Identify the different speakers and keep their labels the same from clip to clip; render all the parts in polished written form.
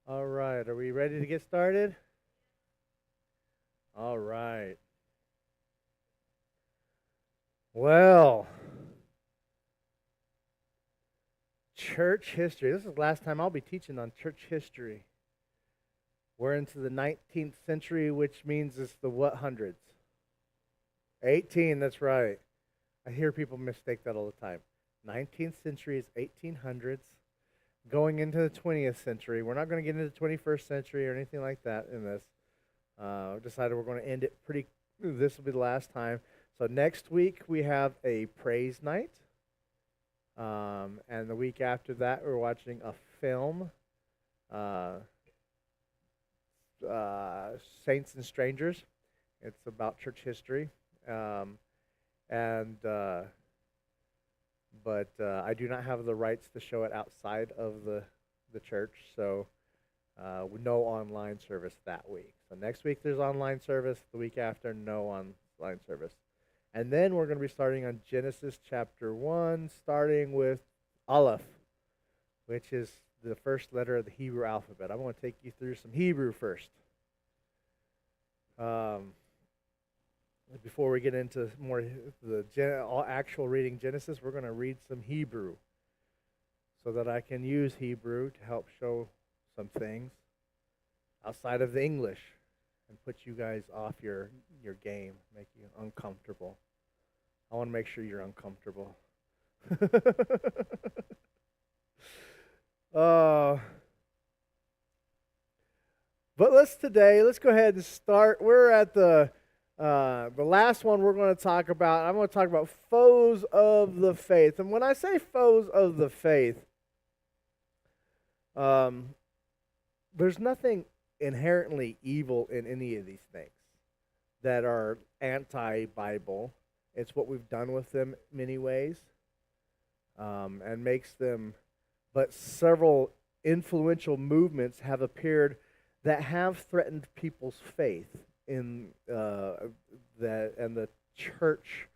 Speaker 1: All right, are we ready to get started? All right. Well, church history. This is the last time I'll be teaching on church history. We're into the 19th century, which means it's the what hundreds? 18, that's right. I hear people mistake that all the time. 19th century is 1800s, going into the 20th century. We're not going to get into the 21st century or anything like that in this. Decided we're going to end it pretty. This will be the last time. So next week we have a praise night, and the week after that we're watching a film, uh, Saints and Strangers. It's about church history, um, and but I do not have the rights to show it outside of the church, so no online service that week. So next week there's online service. The week after, no online service. And then we're going to be starting on Genesis chapter 1, starting with Aleph, which is the first letter of the Hebrew alphabet. I'm going to take you through some Hebrew first. Before we get into more actual reading Genesis, we're going to read some Hebrew so that I can use Hebrew to help show some things outside of the English and put you guys off your game, make you uncomfortable. I want to make sure you're uncomfortable. uh, but let's go ahead and start. We're at the last one we're going to talk about. I'm going to talk about foes of the faith. And when I say foes of the faith, there's nothing inherently evil in any of these things that are anti-Bible. It's what we've done with them in many ways, and makes them. But several influential movements have appeared that have threatened people's faith in that, and the church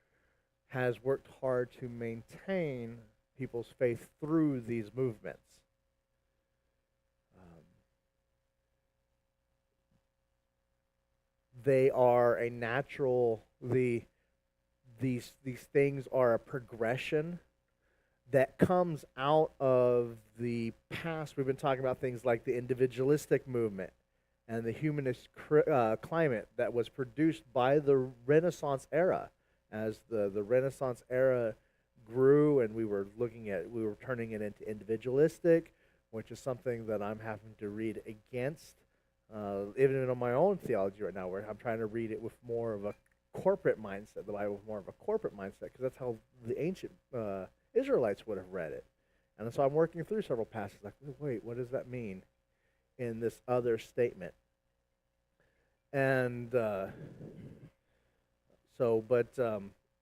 Speaker 1: has worked hard to maintain people's faith through these movements. They are a natural these things are a progression that comes out of the past. We've been talking about things like the individualistic movement and the humanist climate that was produced by the Renaissance era. As the Renaissance era grew, and we were turning it into individualistic, which is something that I'm having to read against. Even in my own theology right now, where I'm trying to read it with more of a corporate mindset, the Bible with more of a corporate mindset, because that's how the ancient Israelites would have read it. And so I'm working through several passages, like, wait, what does that mean in this other statement? And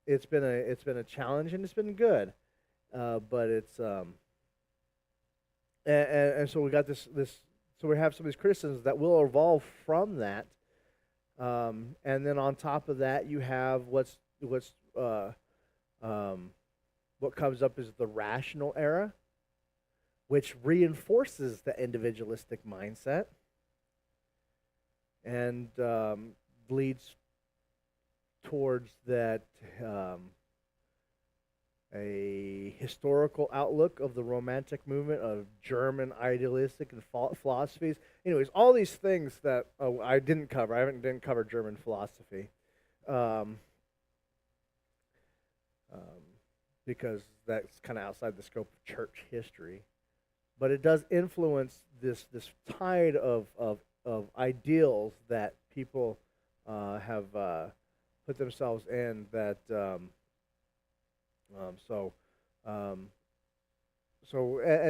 Speaker 1: it's been a challenge, and it's been good, but it's and so we got this. So we have some of these criticisms that will evolve from that, and then on top of that, you have what comes up is the rational era, which reinforces the individualistic mindset and leads towards that a historical outlook of the Romantic movement, of German idealistic and philosophies. Anyways, all these things that I didn't cover. I didn't cover German philosophy, um, because that's kind of outside the scope of church history. But it does influence this tide of ideals that people have put themselves in. That so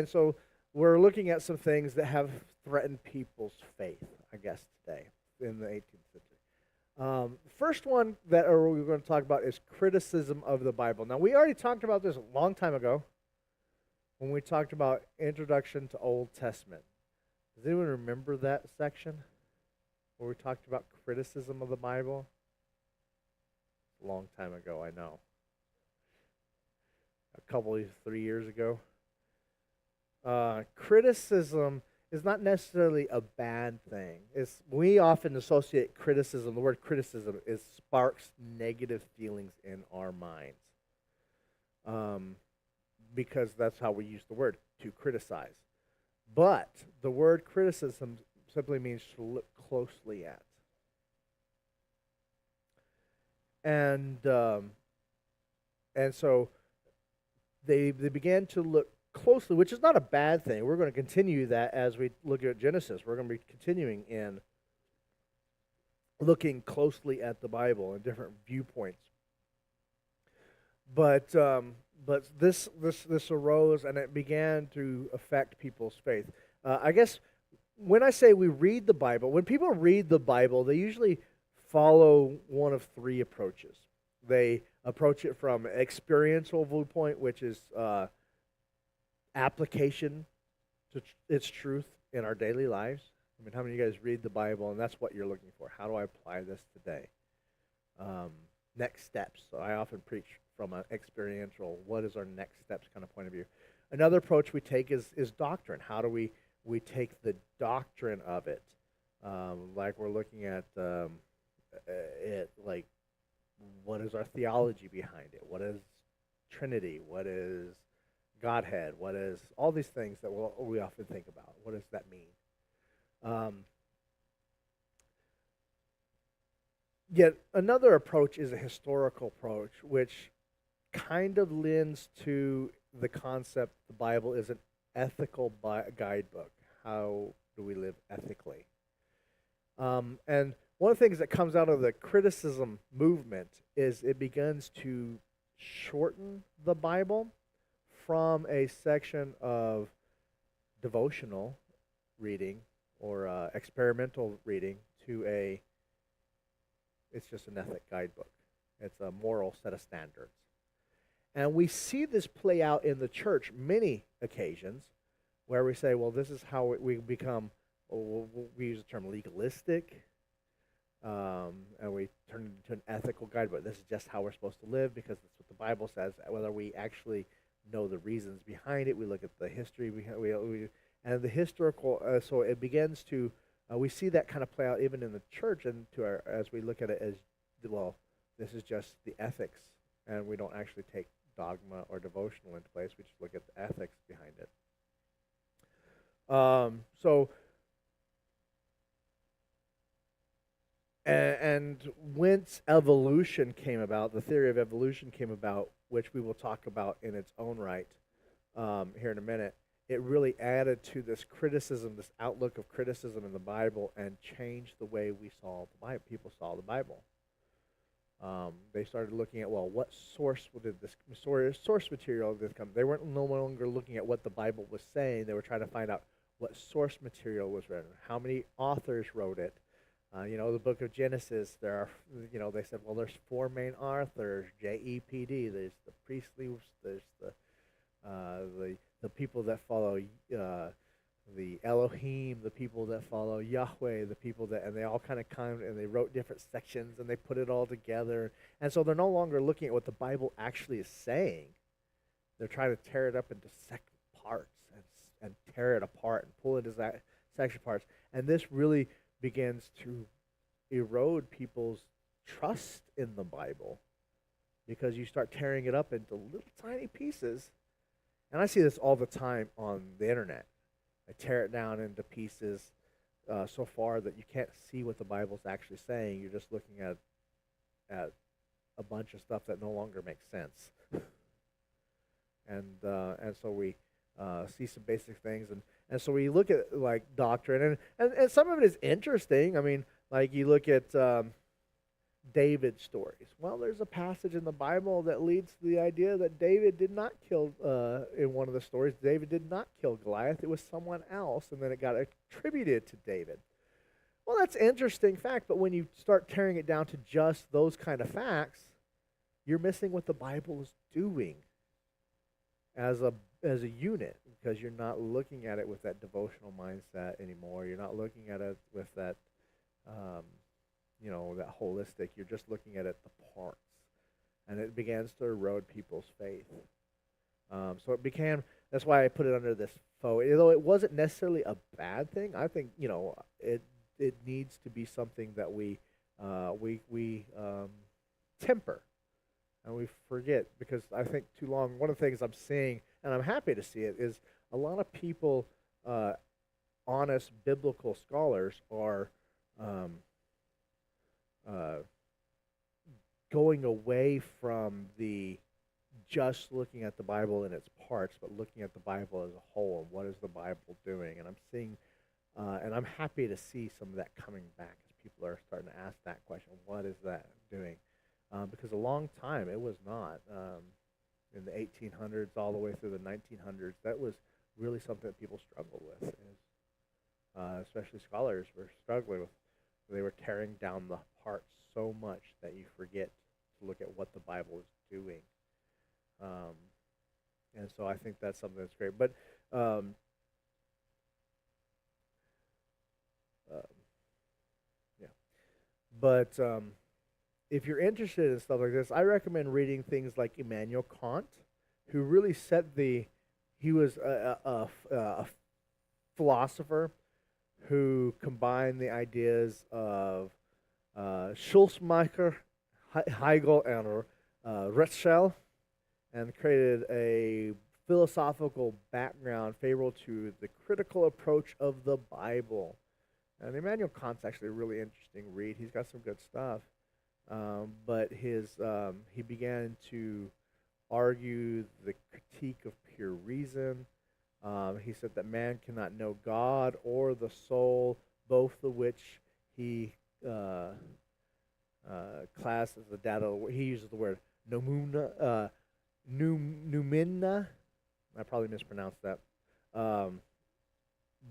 Speaker 1: so we're looking at some things that have threatened people's faith, I guess, today in the 18th century. First one that we're going to talk about is criticism of the Bible. Now, we already talked about this a long time ago when we talked about Introduction to Old Testament. Does anyone remember that section where we talked about criticism of the Bible? A long time ago, I know. A couple of 3 years ago. Criticism is not necessarily a bad thing. It's, we often associate criticism, the word criticism, is sparks negative feelings in our minds. Um, because that's how we use the word, to criticize. But the word criticism simply means to look closely at. And and so they began to look closely, which is not a bad thing. We're going to continue that as we look at Genesis. We're going to be continuing in looking closely at the Bible and different viewpoints. But this arose and it began to affect people's faith. I guess when I say we read the Bible, when people read the Bible, they usually follow one of three approaches. They approach it from an experiential viewpoint, which is application to its truth in our daily lives. I mean, how many of you guys read the Bible and that's what you're looking for? How do I apply this today? Next steps. So I often preach from an experiential, what is our next steps kind of point of view. Another approach we take is doctrine. How do we take the doctrine of it? Like we're looking at it, like what is our theology behind it? What is Trinity? What is Godhead? What is all these things that we often think about? What does that mean? Yet another approach is a historical approach, which kind of lends to the concept the Bible is an ethical guidebook. How do we live ethically? And one of the things that comes out of the criticism movement is it begins to shorten the Bible from a section of devotional reading or experimental reading to it's just an ethic guidebook. It's a moral set of standards. And we see this play out in the church many occasions where we say, well, this is how we become, we use the term legalistic, and we turn it into an ethical guidebook. This is just how we're supposed to live because that's what the Bible says. Whether we actually know the reasons behind it, we look at the history, and the historical, so it begins to, we see that kind of play out even in the church and as we look at it as, well, this is just the ethics, and we don't actually take dogma or devotional into place. We just look at the ethics behind it. And whence evolution came about, the theory of evolution came about, which we will talk about in its own right here in a minute, it really added to this criticism, this outlook of criticism in the Bible, and changed the way we saw the Bible. People saw the Bible. They started looking at, well, what source did this source material did this come? They weren't no longer looking at what the Bible was saying. They were trying to find out what source material was written, how many authors wrote it. The book of Genesis, there are, they said, well, there's four main authors, JEPD. There's the priestly, there's the people that follow the Elohim, the people that follow Yahweh, the people that, and they all kind of come and they wrote different sections and they put it all together. And so they're no longer looking at what the Bible actually is saying. They're trying to tear it up into parts and tear it apart and pull it into section parts. And this really begins to erode people's trust in the Bible because you start tearing it up into little tiny pieces. And I see this all the time on the internet. I tear it down into pieces so far that you can't see what the Bible's actually saying. You're just looking at a bunch of stuff that no longer makes sense. And so we see some basic things, and so we look at like doctrine, and some of it is interesting. I mean, like you look at David's stories. Well, there's a passage in the Bible that leads to the idea that David did not kill, in one of the stories, David did not kill Goliath. It was someone else, and then it got attributed to David. Well, that's an interesting fact, but when you start tearing it down to just those kind of facts, you're missing what the Bible is doing as a unit, because you're not looking at it with that devotional mindset anymore. You're not looking at it with that that holistic. You're just looking at it the parts, and it begins to erode people's faith. So it became That's why I put it under this faux. Though it wasn't necessarily a bad thing, I think it needs to be something that we temper and we forget, because I think too long. One of the things I'm seeing, and I'm happy to see it, is a lot of people, uh, honest biblical scholars, are um, uh, going away from the just looking at the Bible in its parts, but looking at the Bible as a whole and what is the Bible doing. And I'm seeing, and I'm happy to see some of that coming back as people are starting to ask that question: what is that doing? Because a long time it was not. In the 1800s all the way through the 1900s, that was really something that people struggled with. Especially scholars were struggling with. They were tearing down the parts so much that you forget to look at what the Bible is doing. Um, and so I think that's something that's great. But um, uh, yeah, but if you're interested in stuff like this, I recommend reading things like Immanuel Kant, who really set the. He was a philosopher who combined the ideas of Schulzmacher, Hegel, and Ritschl, and created a philosophical background favorable to the critical approach of the Bible. And Immanuel Kant's actually a really interesting read. He's got some good stuff, but he began to argue the critique of pure reason. He said that man cannot know God or the soul, both of which he classes the data. He uses the word nomuna, numina. I probably mispronounced that. Um,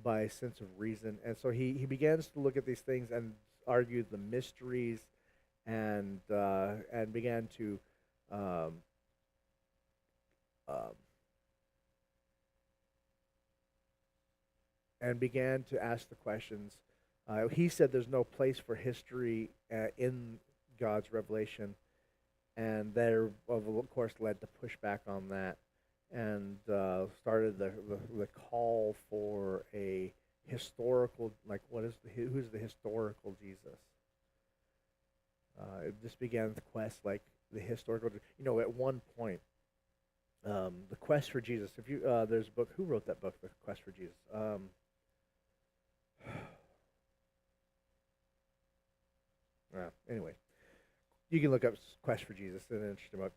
Speaker 1: by sense of reason, and so he begins to look at these things and argue the mysteries, and began to um, um, and began to ask the questions. He said there's no place for history in God's revelation, and there, of course, led to pushback on that, and started the call for a historical, like, who's the historical Jesus? It just began the quest, like the historical. At one point, the quest for Jesus. If you there's a book. Who wrote that book, The Quest for Jesus? Anyway, you can look up Quest for Jesus. It's an interesting book.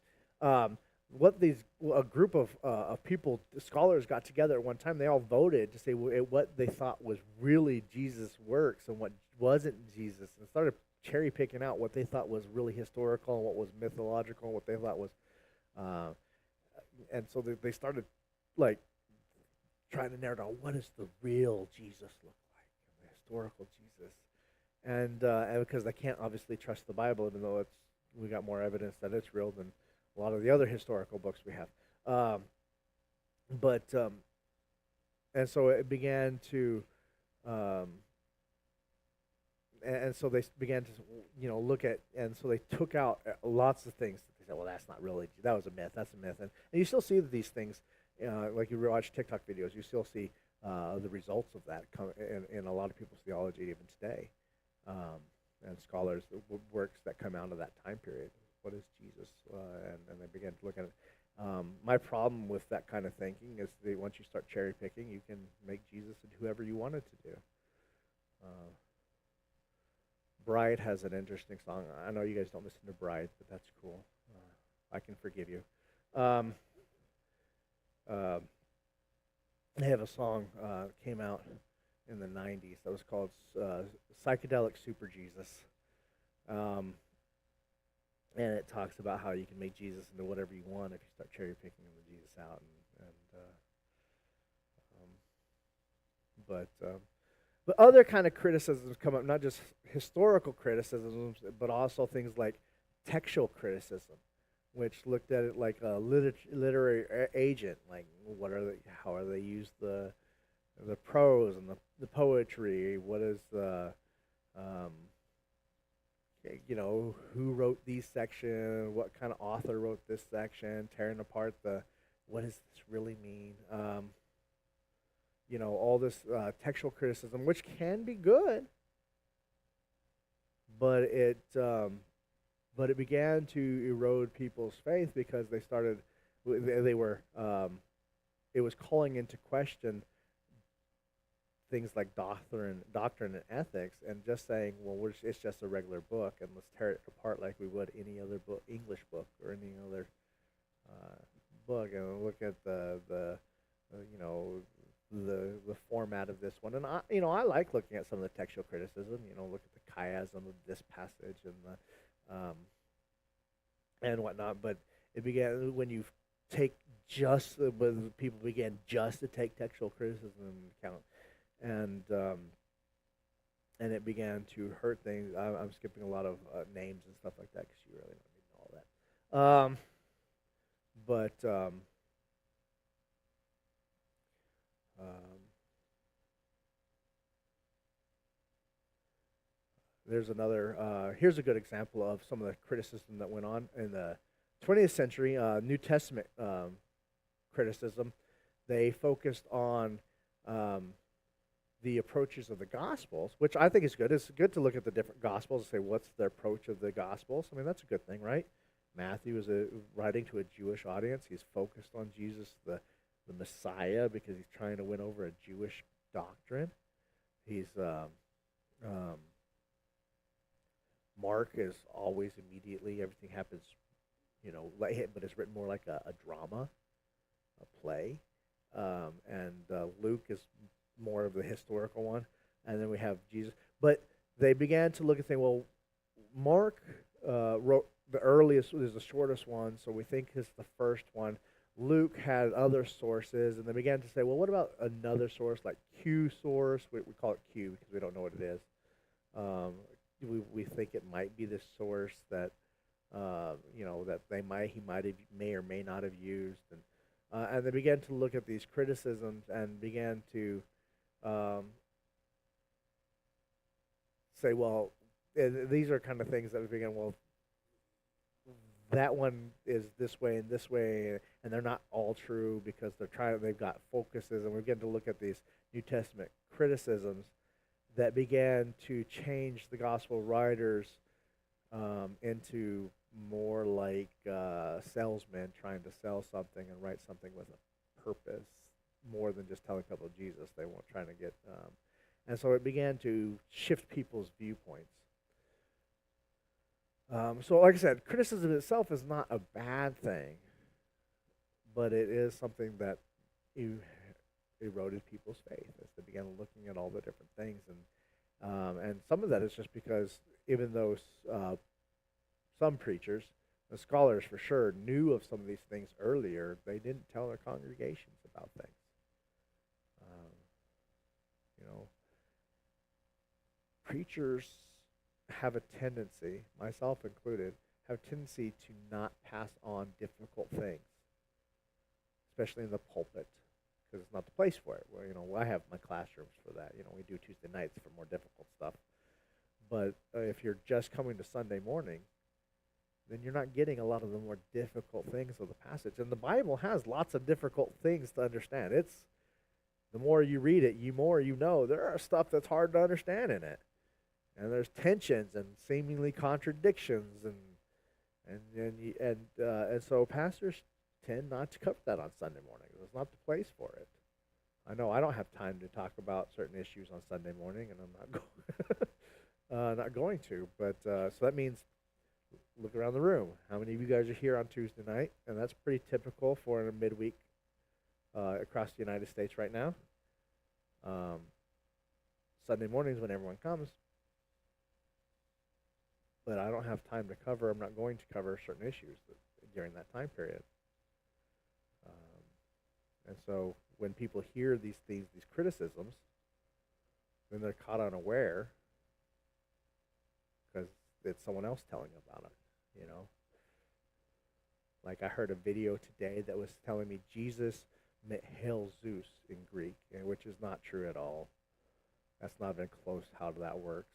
Speaker 1: What these a group of people, scholars, got together at one time. They all voted to say what they thought was really Jesus' works and what wasn't Jesus, and started cherry picking out what they thought was really historical and what was mythological and what they thought was, uh, and so they started like trying to narrow down what does the real Jesus look like, the historical Jesus, and because they can't obviously trust the Bible, even though we got more evidence that it's real than a lot of the other historical books we have. Um, but and so it began to, um, and so they began to look at, and so they took out lots of things. They said, well, that's not really, that was a myth. That's a myth, and you still see these things, like you watch TikTok videos, you still see the results of that come in a lot of people's theology even today, and scholars works that come out of that time period. What is Jesus? And they began to look at it. My problem with that kind of thinking is that once you start cherry picking, you can make Jesus into whoever you want it to do. Bride has an interesting song. I know you guys don't listen to Bride, but that's cool. I can forgive you. Um, they have a song came out in the 90s that was called Psychedelic Super Jesus. And it talks about how you can make Jesus into whatever you want if you start cherry picking the Jesus out, but other kind of criticisms come up, not just historical criticisms, but also things like textual criticism, which looked at it like a literary agent, like how are they use the prose and the poetry, what is the who wrote these section, what kind of author wrote this section, tearing apart the what does this really mean? All this textual criticism, which can be good, but it began to erode people's faith because they were it was calling into question things like doctrine and ethics, and just saying, well, it's just a regular book, and let's tear it apart like we would any other book, English book, or any other book, and look at the format of this one. And I like looking at some of the textual criticism. Look at the chiasm of this passage and and whatnot. But it began when you take when people began just to take textual criticism into account, and it began to hurt things. I'm skipping a lot of names and stuff like that because you really don't need to know all that. There's another. Here's a good example of some of the criticism that went on in the 20th century. New Testament criticism. They focused on the approaches of the Gospels, which I think is good. It's good to look at the different Gospels and say what's the approach of the Gospels. I mean, that's a good thing, right? Matthew is writing to a Jewish audience. He's focused on Jesus, the Messiah, because he's trying to win over a Jewish doctrine. He's Mark is always immediately everything happens, but it's written more like a drama, a play, and Luke is more of the historical one, and then we have Jesus. But they began to look and say, well, Mark wrote the earliest, is the shortest one, so we think it's the first one. Luke had other sources, and they began to say, well, what about another source like Q source? We call it Q because we don't know what it is. We think it might be the source that that he may or may not have used, and they began to look at these criticisms and began to say, well, these are kind of things that we began, well, that one is this way and this way, and they're not all true because they've got focuses, and we're getting to look at these New Testament criticisms that began to change the gospel writers into more like salesmen trying to sell something and write something with a purpose, more than just telling people Jesus. They weren't trying to get, and so it began to shift people's viewpoints. So like I said, criticism itself is not a bad thing, but it is something that eroded people's faith as they began looking at all the different things, and some of that is just because even though some preachers, the scholars for sure, knew of some of these things earlier, they didn't tell their congregations about things. Preachers have a tendency, myself included, have a tendency to not pass on difficult things, especially in the pulpit, because it's not the place for it. Well, I have my classrooms for that. We do Tuesday nights for more difficult stuff. But if you're just coming to Sunday morning, then you're not getting a lot of the more difficult things of the passage. And the Bible has lots of difficult things to understand. The more you read it, the more you know there are stuff that's hard to understand in it. And there's tensions and seemingly contradictions, and so pastors tend not to cover that on Sunday morning. It's not the place for it. I know I don't have time to talk about certain issues on Sunday morning, and I'm not going to. But so that means look around the room. How many of you guys are here on Tuesday night? And that's pretty typical for a midweek across the United States right now. Sunday mornings when everyone comes. But I don't have time to cover. I'm not going to cover certain issues during that time period. And so when people hear these things, these criticisms, then they're caught unaware because it's someone else telling about it. Like I heard a video today that was telling me Jesus met Hail Zeus in Greek, which is not true at all. That's not even close how that works.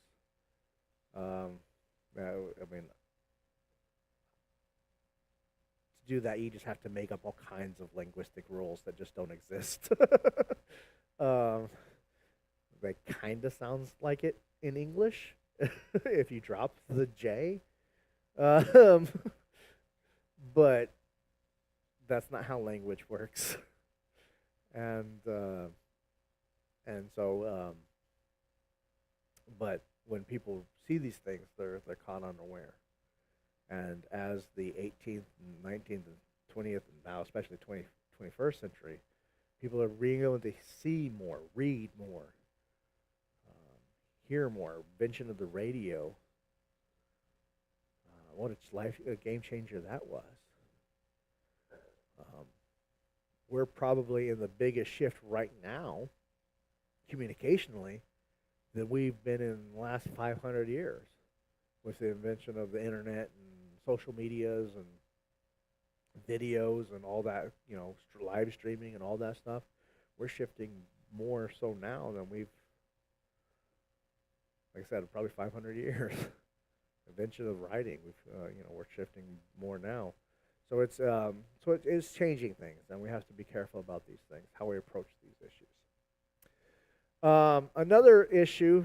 Speaker 1: do that, you just have to make up all kinds of linguistic rules that just don't exist. um, that kind of sounds like it in English if you drop the J. Um, but that's not how language works. and and so, but when people see these things, they're caught unaware. And as the 18th, 19th, and 20th, and now especially 21st century, people are being able to see more, read more, hear more. Invention of the radio, what a game changer that was. Um, we're probably in the biggest shift right now, communicationally, that we've been in the last 500 years with the invention of the internet and social medias and videos and all that, live streaming and all that stuff. We're shifting more so now than we've, like I said, probably 500 years. Invention of writing, we're shifting more now. So it is changing things, and we have to be careful about these things, how we approach these issues. Another issue,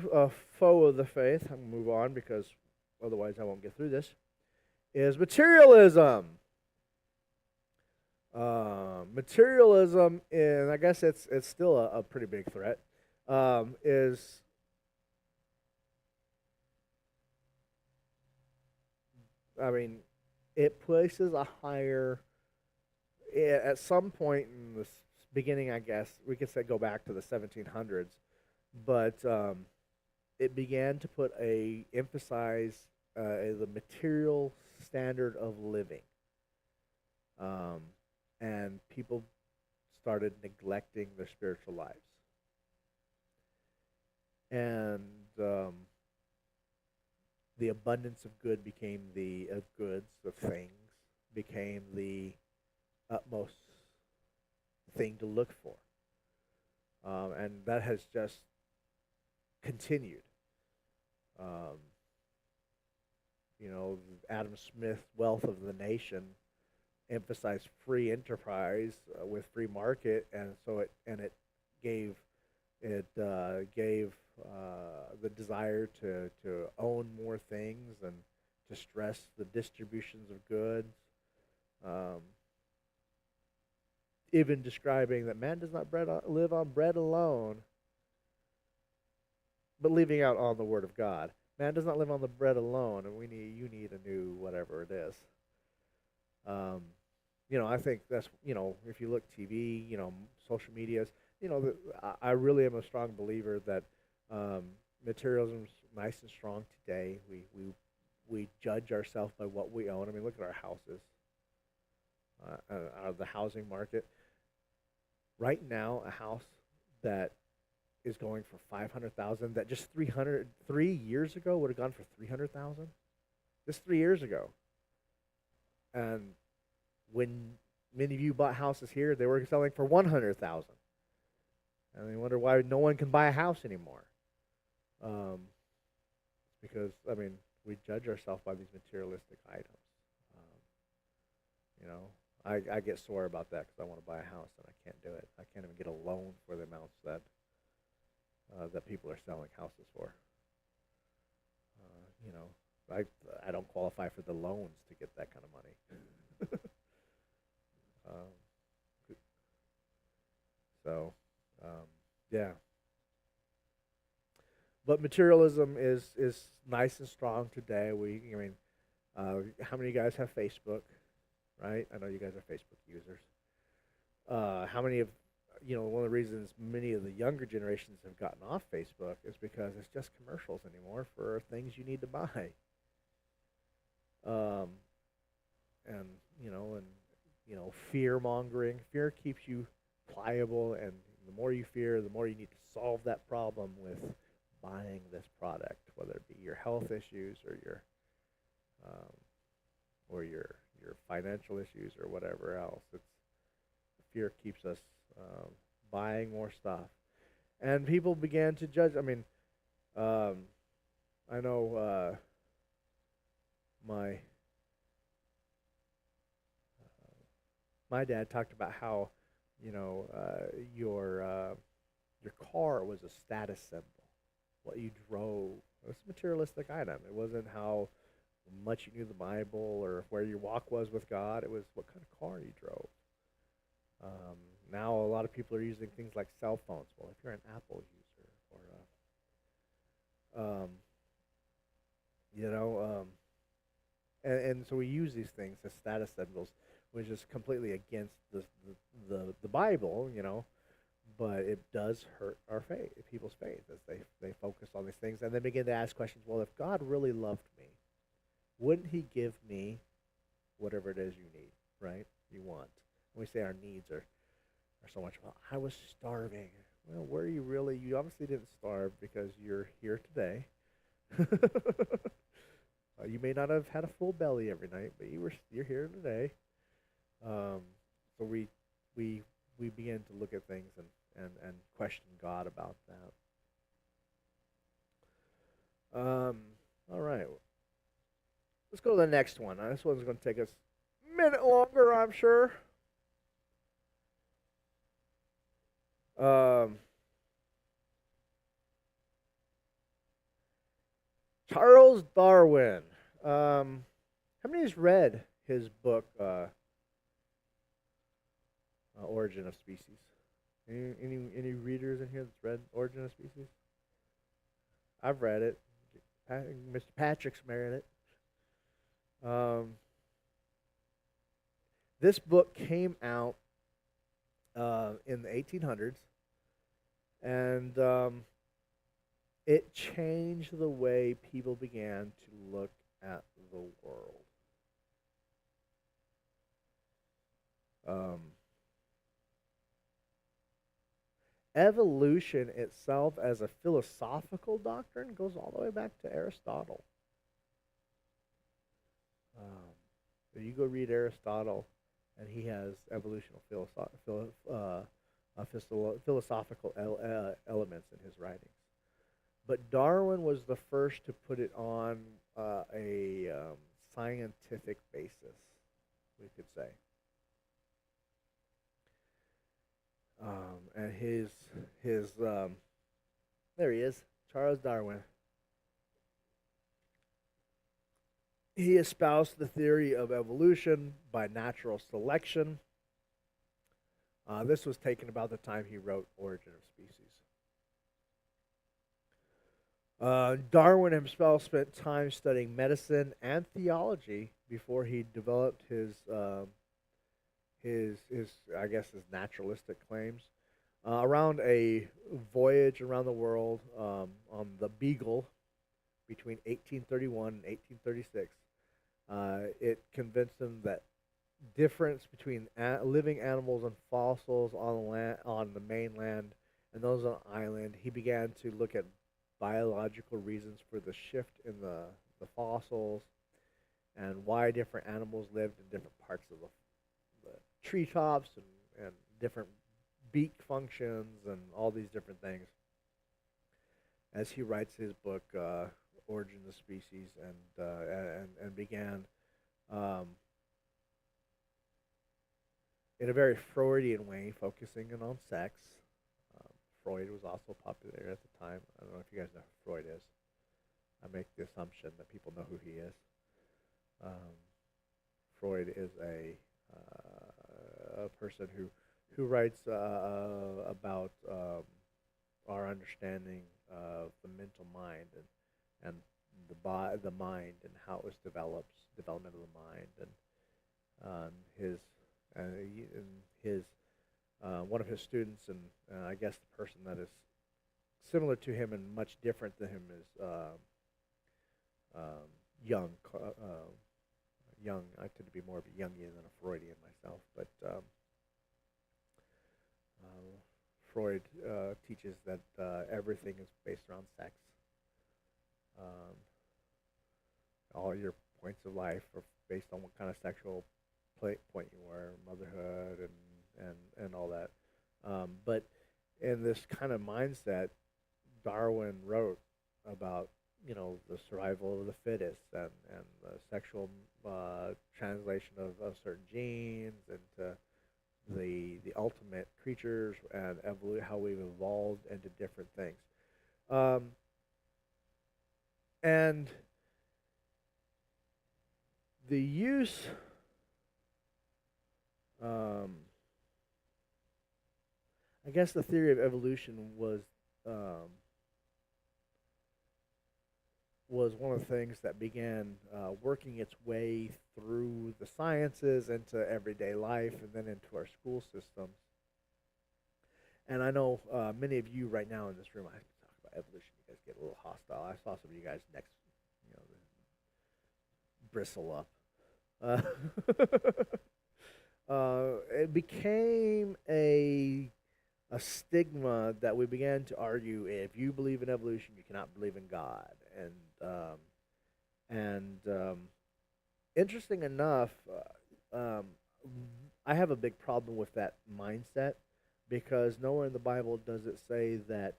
Speaker 1: foe of the faith, I'm going to move on because otherwise I won't get through this, is materialism. Materialism, and I guess it's still a pretty big threat, is it places a higher, at some point in the beginning, I guess, we could say go back to the 1700s, but it began to emphasize the material standard of living. And people started neglecting their spiritual lives. And the abundance of good became of goods, of things, became the utmost thing to look for. And that has just continued. Adam Smith's Wealth of the Nation emphasized free enterprise with free market, and so it gave the desire to own more things and to stress the distributions of goods. Even describing that man does not live on bread alone, but leaving out on the word of God. Man does not live on the bread alone, and you need a new whatever it is. I think that's, if you look TV, social medias, I really am a strong believer that materialism is nice and strong today. We judge ourselves by what we own. Look at our houses, the housing market. Right now, a house that is going for $500,000, that just 3 years ago would have gone for $300,000. Just 3 years ago. And when many of you bought houses here, they were selling for $100,000. And they wonder why no one can buy a house anymore. Because we judge ourselves by these materialistic items. I get sore about that because I want to buy a house and I can't do it. I can't even get a loan for the amounts that people are selling houses for. I don't qualify for the loans to get that kind of money. Yeah. But materialism is nice and strong today. How many of you guys have Facebook? Right? I know you guys are Facebook users. How many of one of the reasons many of the younger generations have gotten off Facebook is because it's just commercials anymore for things you need to buy. Fear mongering. Fear keeps you pliable, and the more you fear, the more you need to solve that problem with buying this product, whether it be your health issues or your financial issues or whatever else. Fear keeps us buying more stuff, and people began to judge. I know my my dad talked about how, you know, your car was a status symbol. What you drove it was a materialistic item. It wasn't how much you knew the Bible or where your walk was with God. It was what kind of car you drove. Now a lot of people are using things like cell phones. Well, if you're an Apple user, or you know, and so we use these things as status symbols, which is completely against the Bible, you know. But it does hurt our faith, people's faith, as they focus on these things and then begin to ask questions. Well, if God really loved me, wouldn't He give me whatever it is you need, right? You want. And we say our needs are so much. Well, I was starving. Well, were you really? You obviously didn't starve because you're here today. You may not have had a full belly every night, but you're here today. So we begin to look at things and question God about that. All right. Let's go to the next one. This one's going to take us a minute longer, I'm sure. Charles Darwin. How many has read his book, Origin of Species? Any readers in here that's read Origin of Species? I've read it. Mr. Patrick's read it. This book came out in the 1800s, and it changed the way people began to look at the world. Evolution itself as a philosophical doctrine goes all the way back to Aristotle. So you go read Aristotle, and he has evolutional philosophical elements in his writings. But Darwin was the first to put it on a scientific basis, we could say. And his there he is, Charles Darwin. He espoused the theory of evolution by natural selection. This was taken about the time he wrote Origin of Species. Darwin himself spent time studying medicine and theology before he developed his naturalistic claims. Around a voyage around the world on the Beagle between 1831 and 1836, it convinced him that difference between living animals and fossils on the mainland and those on the island. He began to look at biological reasons for the shift in the fossils and why different animals lived in different parts of the treetops and different beak functions and all these different things. As he writes his book, Origin of Species, and began in a very Freudian way, focusing in on sex. Freud was also popular at the time. I don't know if you guys know who Freud is. I make the assumption that people know who he is. Freud is a person who writes about our understanding of the mental mind and the mind and how it was development of the mind, and his one of his students, and I guess the person that is similar to him and much different than him is Jung. Jung. I tend to be more of a Jungian than a Freudian myself, but Freud teaches that everything is based around sex. All your points of life are based on what kind of sexual point you were, motherhood, and all that. But in this kind of mindset, Darwin wrote about the survival of the fittest and the sexual translation of certain genes the ultimate creatures and how we've evolved into different things. Um, and the use um, I guess the theory of evolution um, was one of the things that began working its way through the sciences into everyday life and then into our school systems. And I know many of you right now in this room, I talk about evolution, you guys get a little hostile. I saw some of you guys next, you know, bristle up. It became a stigma that we began to argue: if you believe in evolution, you cannot believe in God. And interesting enough, I have a big problem with that mindset because nowhere in the Bible does it say that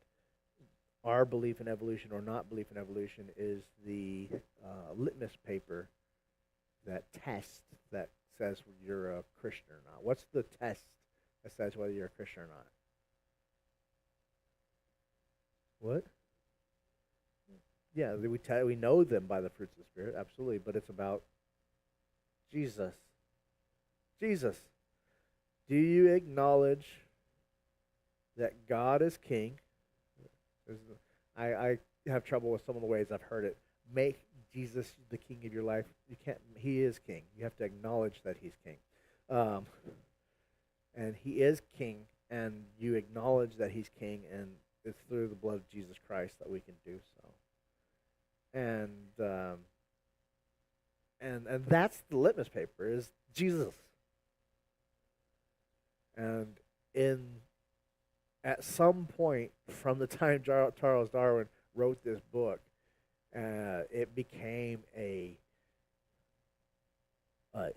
Speaker 1: our belief in evolution or not belief in evolution is the litmus paper that test that says you're a Christian or not. What's the test that says whether you're a Christian or not? What? Yeah, we know them by the fruits of the Spirit, absolutely, but it's about Jesus. Jesus. Do you acknowledge that God is King? I have trouble with some of the ways I've heard it. Make Jesus the King of your life. You can't. He is King. You have to acknowledge that He's King, and He is King, and you acknowledge that He's King, and it's through the blood of Jesus Christ that we can do so. And that's the litmus paper is Jesus. And in at some point from the time Charles Darwin wrote this book, it became a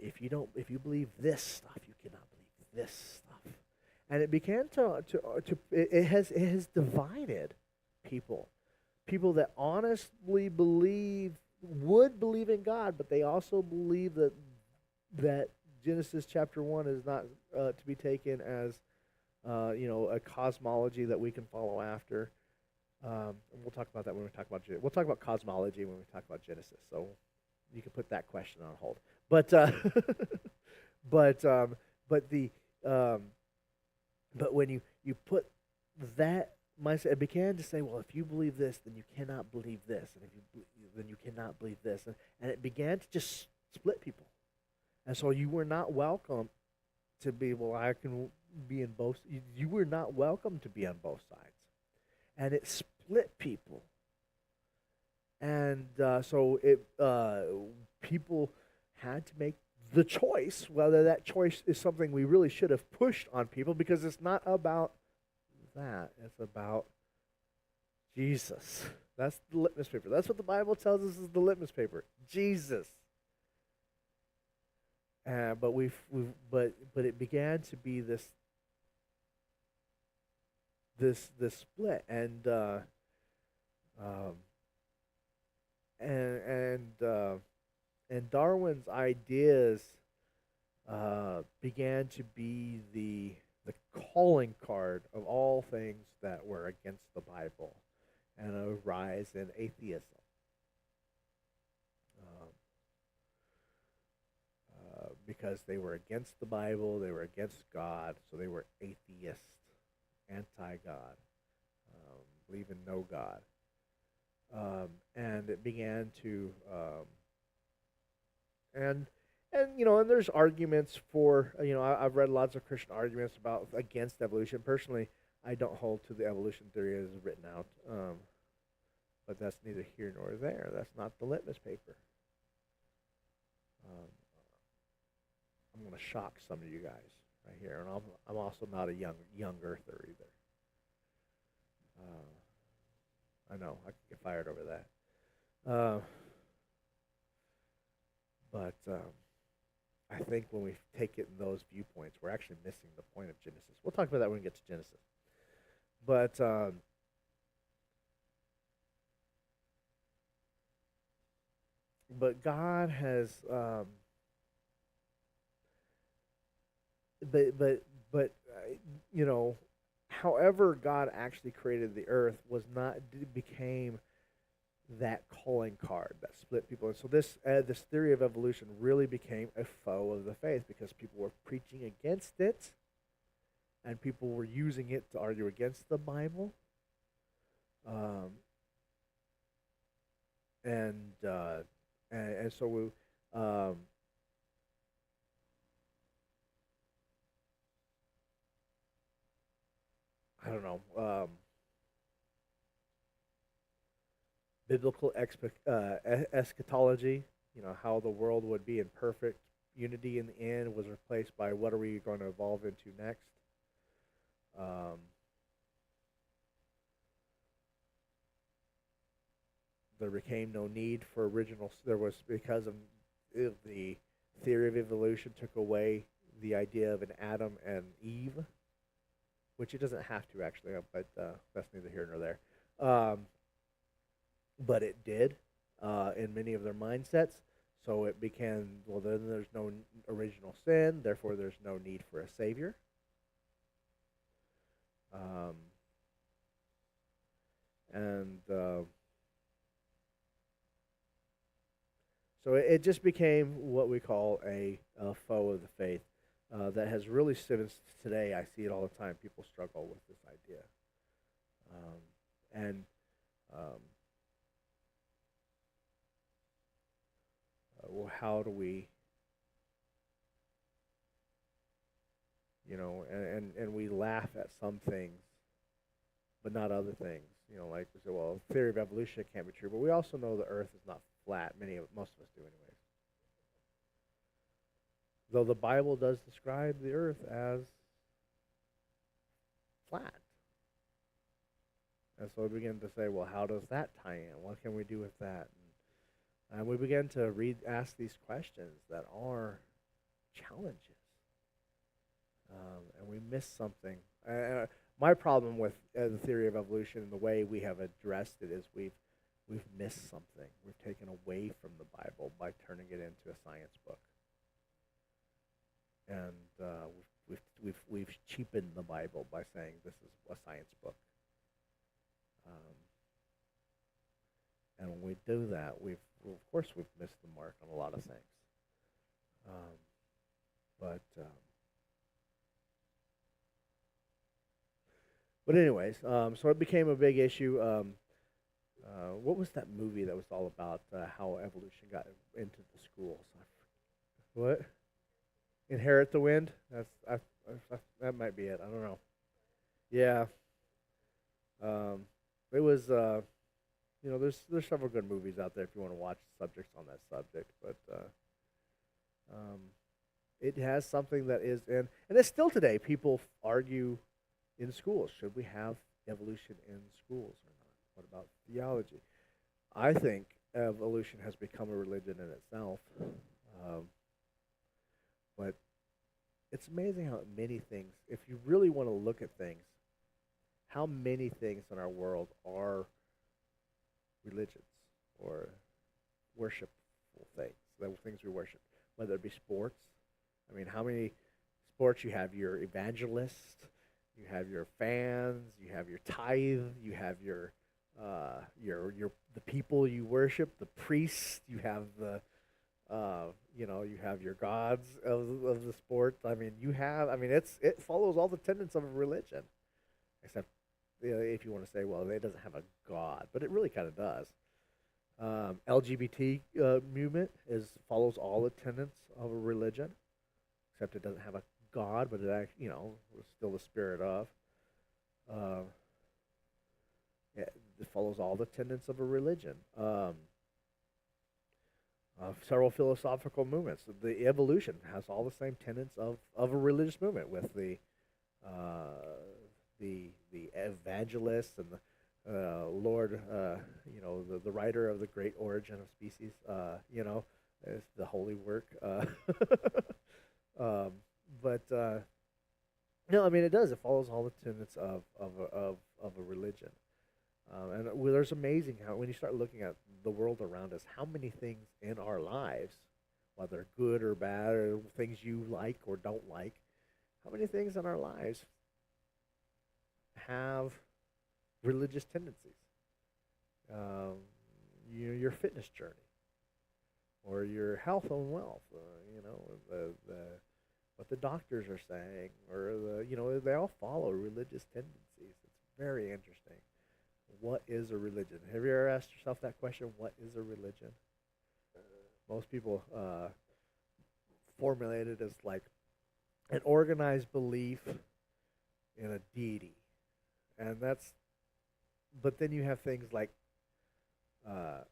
Speaker 1: if you believe this stuff, you cannot believe this stuff, and it began it has divided people, that honestly would believe in God, but they also believe that Genesis chapter 1 is not to be taken as a cosmology that we can follow after. And we'll talk about that when we talk about We'll talk about cosmology when we talk about Genesis. So you can put that question on hold. But when you put that mindset, it began to say, well, if you believe this, then you cannot believe this, and then you cannot believe this, and it began to just split people. And so you were not welcome to be, well, I can be in both. You were not welcome to be on both sides. And it split people. And so people had to make the choice, whether that choice is something we really should have pushed on people, because it's not about that. It's about Jesus. That's the litmus paper. That's what the Bible tells us is the litmus paper. Jesus. But it began to be this split, and Darwin's ideas began to be the calling card of all things that were against the Bible, and a rise in atheism. Because they were against the Bible, they were against God, so they were atheist, anti-God, believe in no God. And it began to, and there's arguments for, I've read lots of Christian arguments against evolution. Personally, I don't hold to the evolution theory as written out, but that's neither here nor there. That's not the litmus paper. I'm going to shock some of you guys right here, and I'm also not a young earther either. I know I could get fired over that, but I think when we take it in those viewpoints, we're actually missing the point of Genesis. We'll talk about that when we get to Genesis. But God has. But but you know, however God actually created the earth was not became that calling card that split people. And so this theory of evolution really became a foe of the faith because people were preaching against it, and people were using it to argue against the Bible. Um, and, uh, and so we, I don't know, biblical eschatology, how the world would be in perfect unity in the end, was replaced by what are we going to evolve into next. Um, there became no need for original. There was because of the theory of evolution took away the idea of an Adam and Eve, which it doesn't have to actually, but that's neither here nor there. But it did in many of their mindsets. So it became, well, then there's no original sin, therefore there's no need for a savior. Um, and So it just became what we call a foe of the faith that has really stood today. I see it all the time. People struggle with this idea. And um, well, how do we, and we laugh at some things, but not other things. Like we say, well, theory of evolution can't be true, but we also know the Earth is not flat. Most of us do, anyways. Though the Bible does describe the Earth as flat, and so we begin to say, well, how does that tie in? What can we do with that? And we begin to ask these questions that are challenges, and we miss something. My problem with the theory of evolution and the way we have addressed it is we've missed something. We've taken away from the Bible by turning it into a science book, and we've cheapened the Bible by saying this is a science book. And when we do that, of course we've missed the mark on a lot of things. But anyways, so it became a big issue. What was that movie that was all about how evolution got into the schools? What? Inherit the Wind? That might be it. I don't know. Yeah. It was. There's several good movies out there if you want to watch subjects on that subject, but um, it has something that is and it's still today. People argue in schools: should we have evolution in schools or not? What about theology? I think evolution has become a religion in itself, um, but it's amazing how many things. If you really want to look at things, how many things in our world are religions or worshipful things, the things we worship, whether it be sports. I mean, how many sports you have your evangelists, you have your fans, you have your tithe, you have your the people you worship, the priests, you have the you have your gods of the sport. I mean, it follows all the tenets of a religion, except if you want to say, well, it doesn't have a god, but it really kind of does. LGBT movement follows all the tenets of a religion, except it doesn't have a god, but it actually, is still the spirit of. It follows all the tenets of a religion. Several philosophical movements. The evolution has all the same tenets of a religious movement, with the evangelists and the Lord, the writer of the Great Origin of Species, it's the holy work. But no, I mean it does. It follows all the tenets of a religion. And there's amazing how when you start looking at the world around us, how many things in our lives, whether good or bad, or things you like or don't like, How many things in our lives have religious tendencies? Um, your fitness journey, or your health and wealth. The what the doctors are saying, or they all follow religious tendencies. It's very interesting. What is a religion? Have you ever asked yourself that question? What is a religion? Most people formulate it as like an organized belief in a deity, and that's. But then you have things like uh,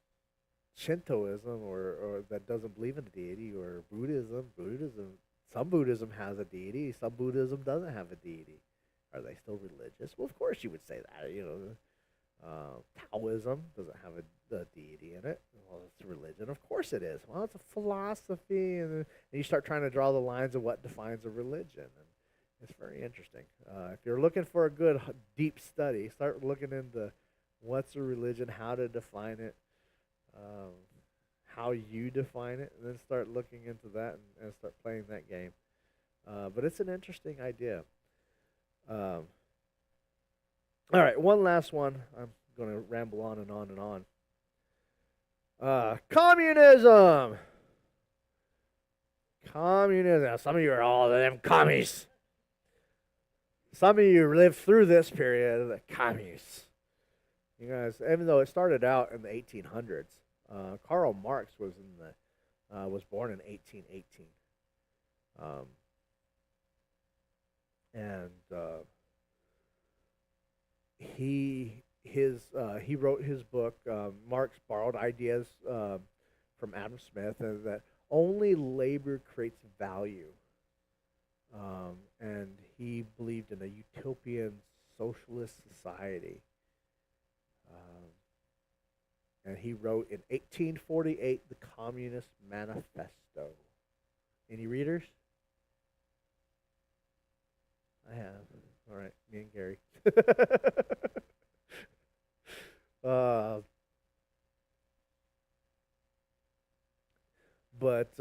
Speaker 1: Shintoism, or that doesn't believe in a deity, or Buddhism. Some Buddhism has a deity, some Buddhism doesn't have a deity. Are they still religious? Well, of course you would say that. Taoism doesn't have a deity in it. Well, it's a religion. Of course it is. Well, it's a philosophy, and you start trying to draw the lines of what defines a religion. And it's very interesting. If you're looking for a good deep study, start looking into what's a religion, how to define it, um, how you define it, and then start looking into that and start playing that game. But it's an interesting idea. Um, all right, one last one. I'm going to ramble on and on and on. Communism. Communism. Some of you are all of them commies. Some of you lived through this period of the commies. You guys, even though it started out in the 1800s, Karl Marx was born in 1818, and he wrote his book. Marx borrowed ideas from Adam Smith, and that only labor creates value. And he believed in a utopian socialist society. And he wrote in 1848 the Communist Manifesto. Any readers? I have. All right, me and Gary. But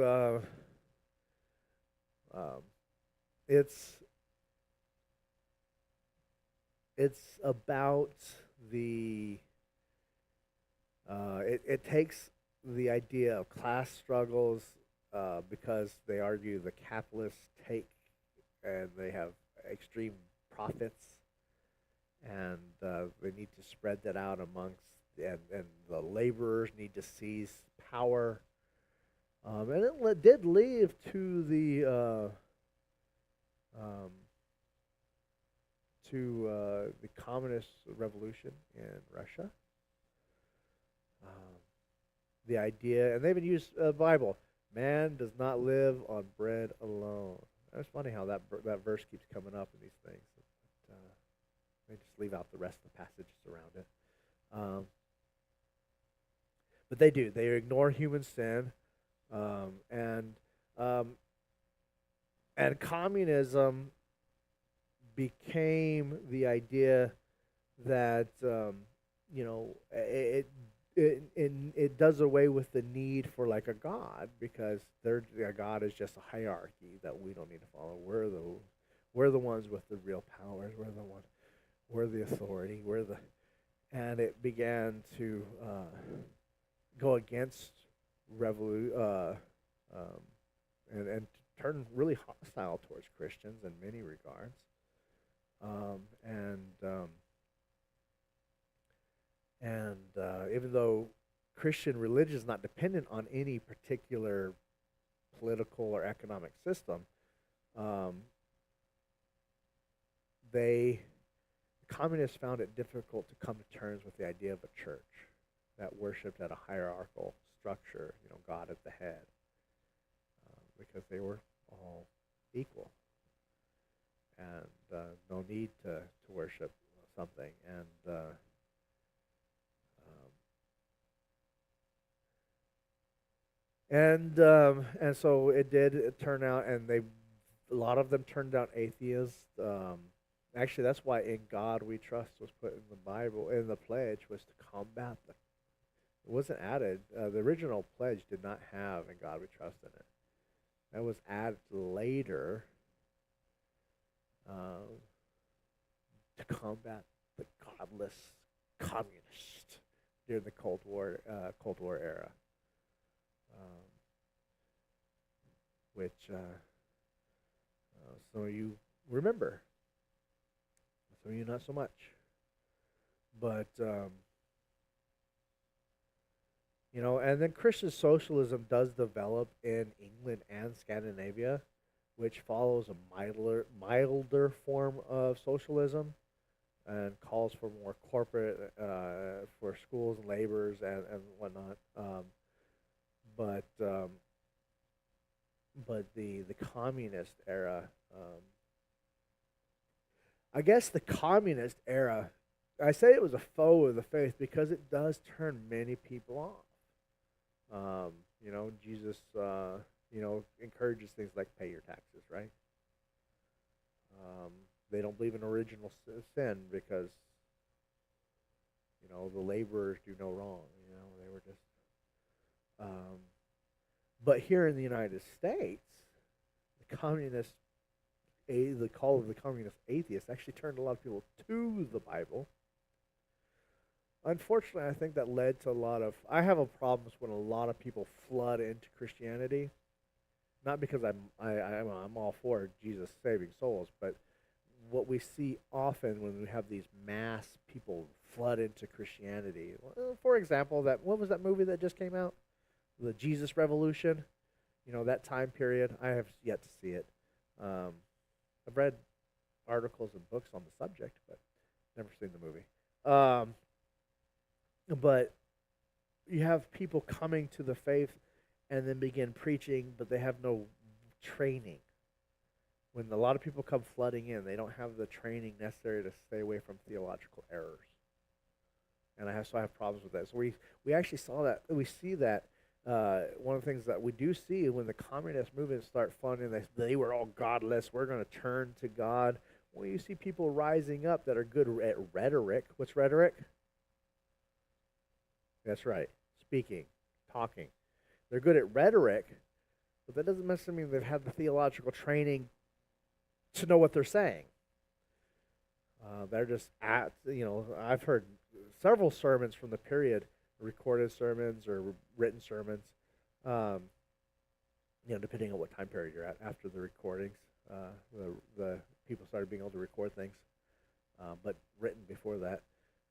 Speaker 1: it's about the it takes the idea of class struggles, because they argue the capitalists take and they have extreme profits, and they need to spread that out amongst, and the laborers need to seize power, and it did lead to the communist revolution in Russia. The idea, and they even use the Bible. Man does not live on bread alone. It's funny how that verse keeps coming up in these things. But, they just leave out the rest of the passages around it. But they do. They ignore human sin, and communism became the idea that it does away with the need for like a god, because a god is just a hierarchy that we don't need to follow. We're the ones with the real powers. We're the authority. And it began to go against and turn really hostile towards Christians in many regards. Even though Christian religion is not dependent on any particular political or economic system, communists found it difficult to come to terms with the idea of a church that worshipped at a hierarchical structure, God at the head, because they were all equal, and no need to worship something, and so it did turn out, and a lot of them turned out atheists. Actually, that's why "In God We Trust" was put in the Bible, in the pledge, was to combat it wasn't added. The original pledge did not have "In God We Trust" in it. That was added later uh, to combat the godless communist during the Cold War era, um, which some of you remember, some of you not so much. But and then Christian socialism does develop in England and Scandinavia, which follows a milder form of socialism and calls for more corporate for schools and laborers and whatnot. But the communist era, I guess the communist era, I say it was a foe of the faith because it does turn many people off. Jesus, encourages things like pay your taxes, right? They don't believe in original sin because, the laborers do no wrong. They were just. But here in the United States, the the call of the communist atheist actually turned a lot of people to the Bible. Unfortunately, I think that led to a lot of. I have a problems when a lot of people flood into Christianity, not because I'm all for Jesus saving souls, but what we see often when we have these mass people flood into Christianity. For example, what was that movie that just came out? The Jesus Revolution. That time period. I have yet to see it. I've read articles and books on the subject, but never seen the movie. But you have people coming to the faith and then begin preaching, but they have no training. When a lot of people come flooding in, they don't have the training necessary to stay away from theological errors. And I have problems with that. So we actually saw that. We see that one of the things that we do see when the communist movement start funding, they were all godless. We're going to turn to God. Well, you see people rising up that are good at rhetoric. What's rhetoric? That's right. Speaking, talking. They're good at rhetoric, but that doesn't necessarily mean they've had the theological training to know what they're saying. They're just I've heard several sermons from the period, recorded sermons or written sermons, depending on what time period you're at after the recordings. The people started being able to record things, but written before that,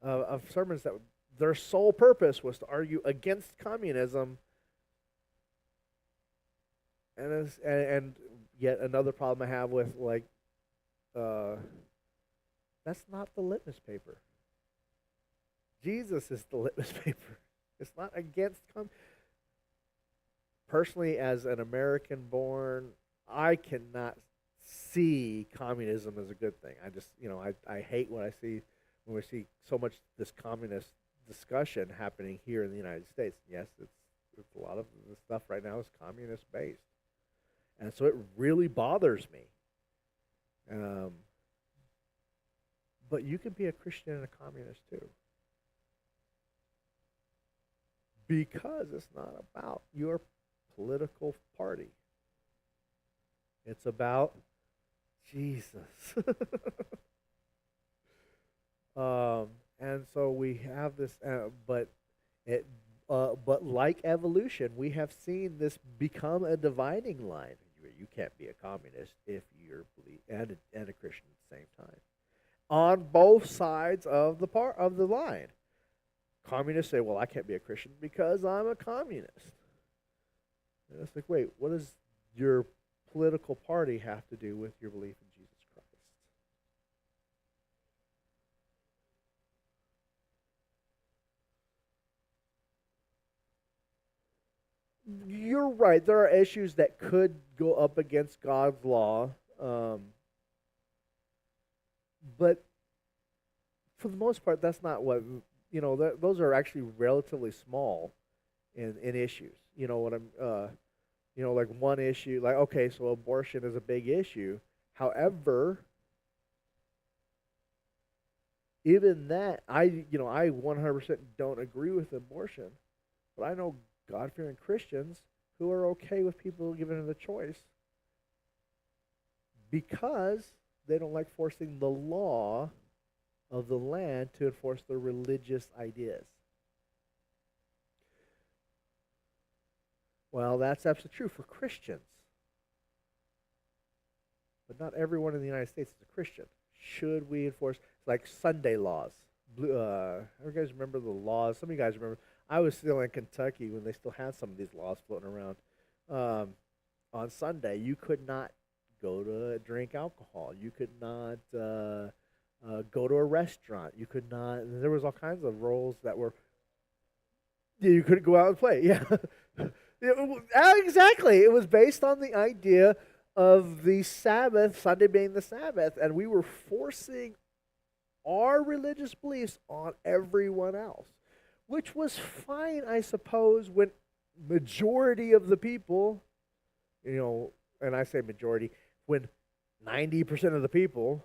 Speaker 1: of sermons that their sole purpose was to argue against communism, and yet another problem I have with that's not the litmus paper. Jesus is the litmus paper. It's not against personally, as an American born, I cannot see communism as a good thing. I just, I hate what I see when we see so much this communist discussion happening here in the United States. Yes, it's a lot of the stuff right now is communist based, and so it really bothers me. But you can be a Christian and a communist too, because it's not about your political party. It's about Jesus. And so we have this, but like evolution, we have seen this become a dividing line. You can't be a communist if you're and a Christian at the same time. On both sides of the line, communists say, "Well, I can't be a Christian because I'm a communist." And it's like, wait, what does your political party have to do with your belief in Jesus Christ? You're right. There are issues that could go up against God's law, but for the most part, that's not what those are actually relatively small in issues. You know what I'm. Like one issue, like okay, so abortion is a big issue. However, even that, I 100% don't agree with abortion, but I know God-fearing Christians who are okay with people giving them the choice because they don't like forcing the law of the land to enforce their religious ideas. Well, that's absolutely true for Christians. But not everyone in the United States is a Christian. Should we enforce, like Sunday laws? You guys remember the laws? Some of you guys remember. I was still in Kentucky when they still had some of these laws floating around. On Sunday, you could not go to drink alcohol. You could not go to a restaurant. You could not. There was all kinds of rules that were. Yeah, you couldn't go out and play. Yeah, exactly. It was based on the idea of the Sabbath, Sunday being the Sabbath, and we were forcing our religious beliefs on everyone else, which was fine, I suppose, when majority of the people, and I say majority, when 90% of the people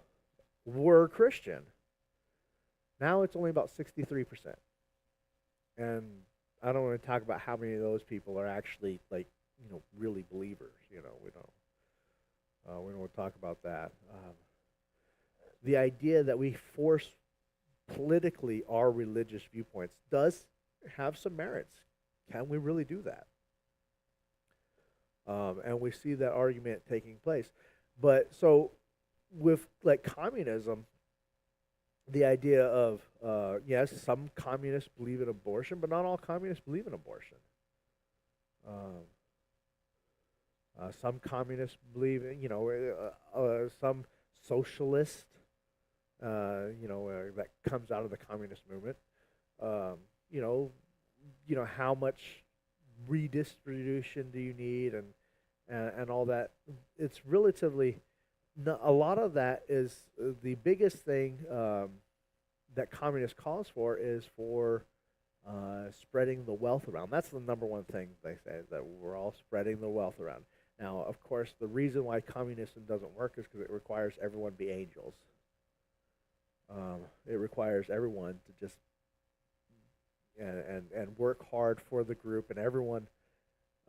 Speaker 1: were Christian. Now it's only about 63%. And I don't want to talk about how many of those people are actually, really believers. We don't want to talk about that. The idea that we force politically our religious viewpoints does have some merits. Can we really do that? And we see that argument taking place. But so with communism, the idea of, yes, some communists believe in abortion, but not all communists believe in abortion. Some communists believe in, some socialist, that comes out of the communist movement. How much redistribution do you need, and all that. It's relatively, a lot of that is the biggest thing that communist calls for is for spreading the wealth around. That's the number one thing they say, that we're all spreading the wealth around. Now, of course, the reason why communism doesn't work is because it requires everyone to be angels. It requires everyone to just and work hard for the group, and everyone.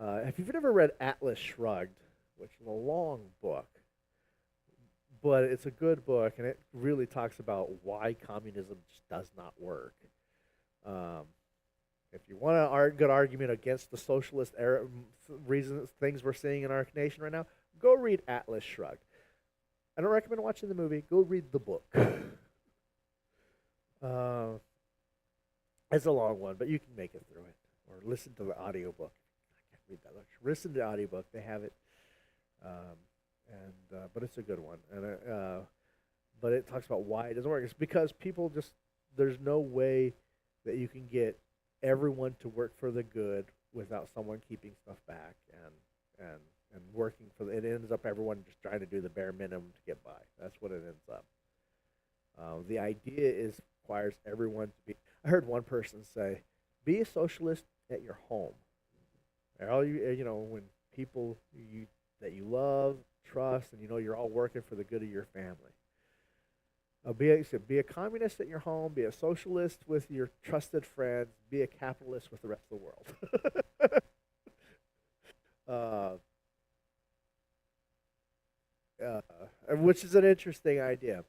Speaker 1: If you've ever read Atlas Shrugged, which is a long book, but it's a good book, and it really talks about why communism just does not work. If you want a good argument against the socialist reasons, things we're seeing in our nation right now, go read Atlas Shrugged. I don't recommend watching the movie. Go read the book. It's a long one, but you can make it through it. Or listen to the audiobook. I can't read that much. Listen to the audiobook. They have it. But it's a good one. But it talks about why it doesn't work. It's because people just, there's no way that you can get everyone to work for the good without someone keeping stuff back and working for it. Ends up everyone just trying to do the bare minimum to get by. That's what it ends up. The idea requires everyone to be. I heard one person say, "Be a socialist at your home." All when people that you love, trust, and you're all working for the good of your family. Be a communist at your home. Be a socialist with your trusted friends. Be a capitalist with the rest of the world. Which is an interesting idea.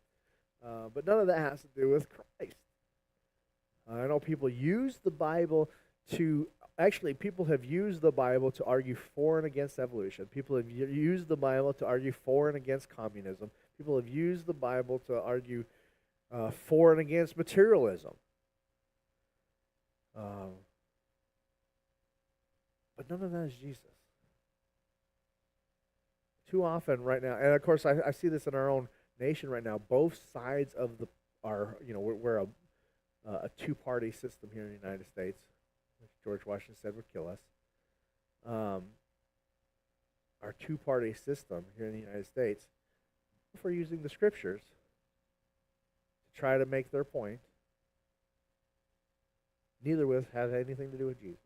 Speaker 1: But none of that has to do with Christ. I know people use the Bible people have used the Bible to argue for and against evolution. People have used the Bible to argue for and against communism. People have used the Bible to argue for and against materialism. But none of that is Jesus. Too often right now, and of course I see this in our own nation right now, both sides of we're a two-party system here in the United States, which George Washington said would kill us. Our two-party system here in the United States, for using the scriptures to try to make their point, neither of us has anything to do with Jesus.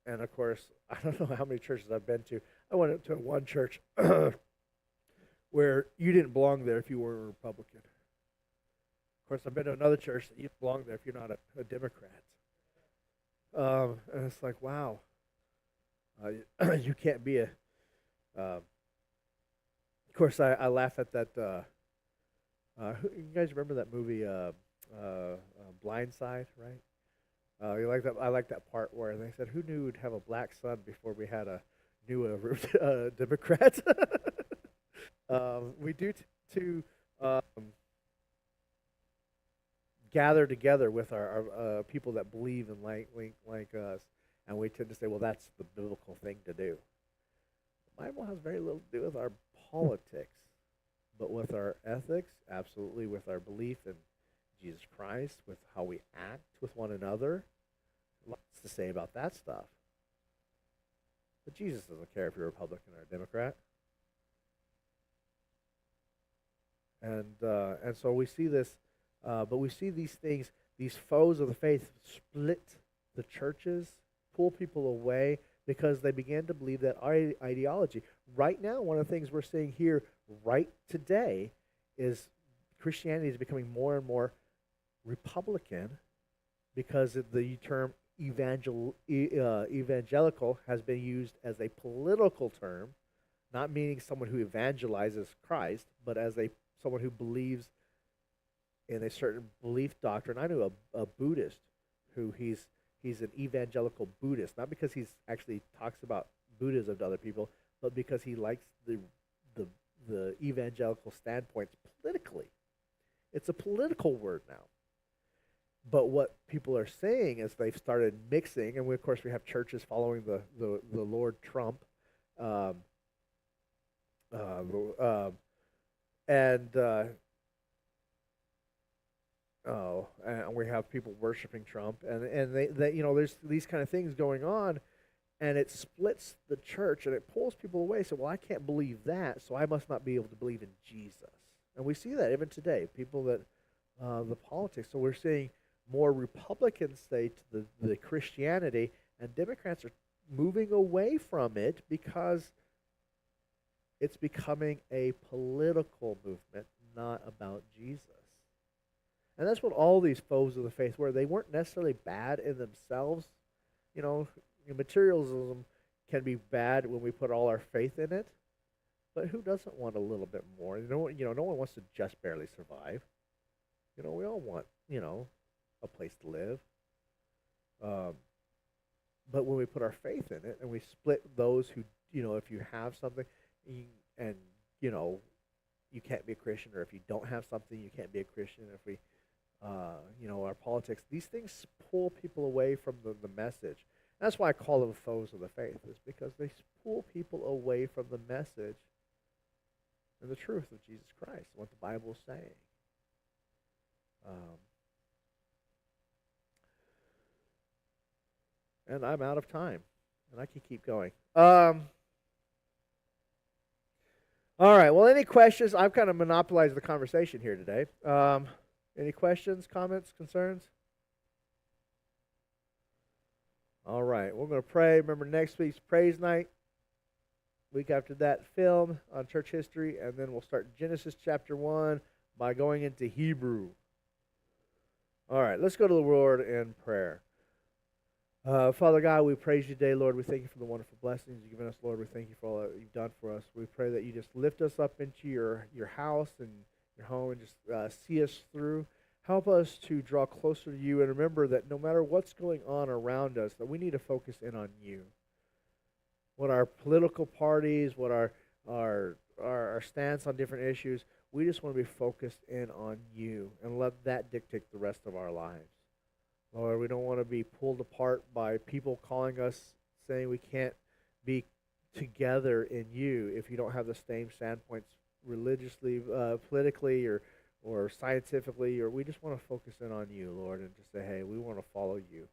Speaker 1: And of course, I don't know how many churches I've been to. I went to one church where you didn't belong there if you were a Republican. Of course, I've been to another church that you don't belong there if you're not a Democrat. And it's like, wow, you can't be a. Uh, of course, I laugh at that. You guys remember that movie, Blindside, right? You like that? I like that part where they said, "Who knew we'd have a black son before we had a new Democrat?" We do to um, gather together with our people that believe in like us, and we tend to say, "Well, that's the biblical thing to do." The Bible has very little to do with our politics, but with our ethics, absolutely, with our belief in Jesus Christ, with how we act with one another. Lots to say about that stuff. But Jesus doesn't care if you're a Republican or a Democrat. And so we see this, but we see these things, these foes of the faith split the churches, pull people away because they began to believe that our ideology. Right now, one of the things we're seeing here right today is Christianity is becoming more and more Republican because of the term evangelical has been used as a political term, not meaning someone who evangelizes Christ, but as a someone who believes in a certain belief doctrine. I knew a Buddhist who he's an evangelical Buddhist, not because he's actually talks about Buddhism to other people, but because he likes the the evangelical standpoints politically. It's a political word now. But what people are saying is they've started mixing, and of course we have churches following the Lord Trump, um, uh, and and we have people worshiping Trump, and they there's these kind of things going on, and it splits the church and it pulls people away. So, well, I can't believe that, so I must not be able to believe in Jesus. And we see that even today. People that the politics. So we're seeing more Republicans say to the Christianity, and Democrats are moving away from it because it's becoming a political movement, not about Jesus. And that's what all these foes of the faith were. They weren't necessarily bad in themselves. You know, materialism can be bad when we put all our faith in it. But who doesn't want a little bit more? No one wants to just barely survive. We all want, a place to live. Um, but when we put our faith in it and we split those who, if you have something and, you know, you can't be a Christian, or if you don't have something, you can't be a Christian. If we, our politics, these things pull people away from the message. That's why I call them foes of the faith, is because they pull people away from the message and the truth of Jesus Christ, what the Bible is saying. Um, and I'm out of time, and I can keep going. All right. Well, any questions? I've kind of monopolized the conversation here today. Any questions, comments, concerns? All right. We're going to pray. Remember, next week's praise night. Week after that, film on church history, and then we'll start Genesis chapter 1 by going into Hebrew. All right. Let's go to the Lord in prayer. Father God, we praise you today, Lord. We thank you for the wonderful blessings you've given us, Lord. We thank you for all that you've done for us. We pray that you just lift us up into your house and your home and just see us through. Help us to draw closer to you, and remember that no matter what's going on around us, that we need to focus in on you. What our political parties, what our stance on different issues, we just want to be focused in on you and let that dictate the rest of our lives. Lord, we don't want to be pulled apart by people calling us, saying we can't be together in you if you don't have the same standpoints religiously, politically, or scientifically, or we just want to focus in on you, Lord, and just say, hey, we want to follow you.